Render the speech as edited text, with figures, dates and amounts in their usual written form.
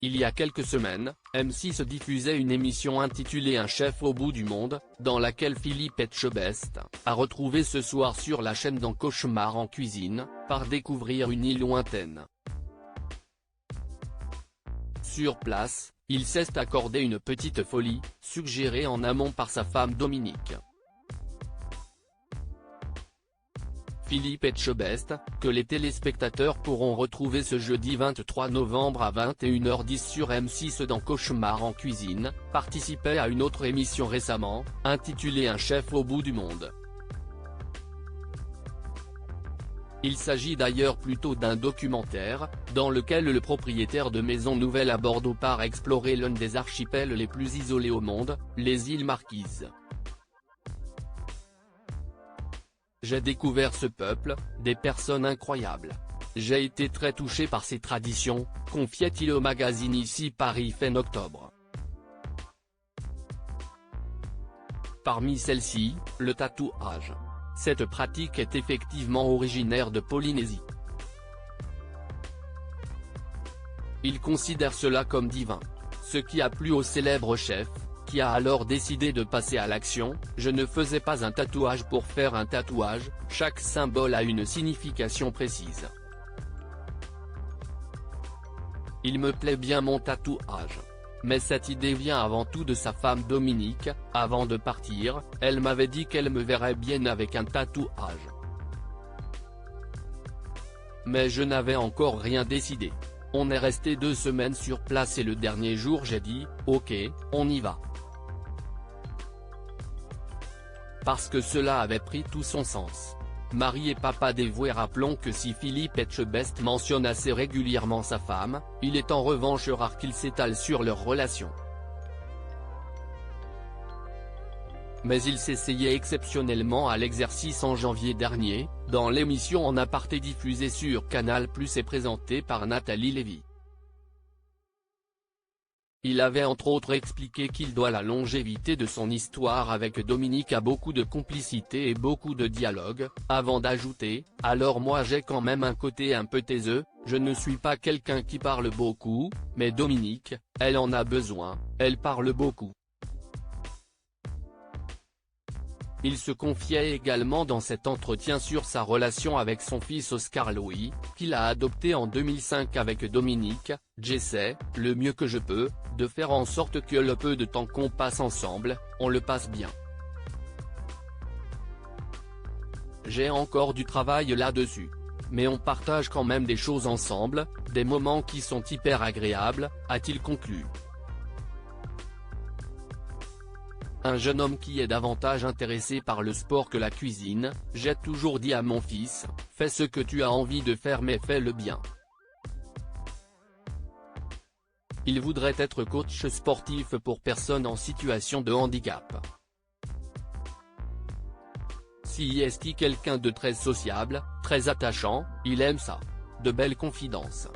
Il y a quelques semaines, M6 diffusait une émission intitulée Un chef au bout du monde, dans laquelle Philippe Etchebest a retrouvé ce soir sur la chaîne dans Cauchemar en cuisine, par découvrir une île lointaine. Sur place, il s'est accordé une petite folie, suggérée en amont par sa femme Dominique. Philippe Etchebest, que les téléspectateurs pourront retrouver ce jeudi 23 novembre à 21h10 sur M6 dans Cauchemar en cuisine, participait à une autre émission récemment, intitulée Un chef au bout du monde. Il s'agit d'ailleurs plutôt d'un documentaire, dans lequel le propriétaire de maison nouvelle à Bordeaux part explorer l'un des archipels les plus isolés au monde, les îles Marquises. J'ai découvert ce peuple, des personnes incroyables. J'ai été très touché par ces traditions, confiait-il au magazine Ici Paris fin octobre. Parmi celles-ci, le tatouage. Cette pratique est effectivement originaire de Polynésie. Il considère cela comme divin. Ce qui a plu au célèbre chef, qui a alors décidé de passer à l'action. Je ne faisais pas un tatouage pour faire un tatouage, chaque symbole a une signification précise. Il me plaît bien mon tatouage. Mais cette idée vient avant tout de sa femme Dominique. Avant de partir, elle m'avait dit qu'elle me verrait bien avec un tatouage. Mais je n'avais encore rien décidé. On est resté 2 semaines sur place et le dernier jour j'ai dit, ok, on y va. Parce que cela avait pris tout son sens. Mari et papa dévoué. Rappelons que si Philippe Etchebest mentionne assez régulièrement sa femme, il est en revanche rare qu'il s'étale sur leur relation. Mais il s'essayait exceptionnellement à l'exercice en janvier dernier, dans l'émission En aparté diffusée sur Canal+ et présentée par Nathalie Lévy. Il avait entre autres expliqué qu'il doit la longévité de son histoire avec Dominique à beaucoup de complicité et beaucoup de dialogue, avant d'ajouter, alors moi j'ai quand même un côté un peu taiseux, je ne suis pas quelqu'un qui parle beaucoup, mais Dominique, elle en a besoin, elle parle beaucoup. Il se confiait également dans cet entretien sur sa relation avec son fils Oscar Louis, qu'il a adopté en 2005 avec Dominique. J'essaie, le mieux que je peux, de faire en sorte que le peu de temps qu'on passe ensemble, on le passe bien. J'ai encore du travail là-dessus. Mais on partage quand même des choses ensemble, des moments qui sont hyper agréables, a-t-il conclu. Un jeune homme qui est davantage intéressé par le sport que la cuisine. J'ai toujours dit à mon fils, fais ce que tu as envie de faire mais fais-le bien. Il voudrait être coach sportif pour personnes en situation de handicap. Si est quelqu'un de très sociable, très attachant, il aime ça. De belles confidences.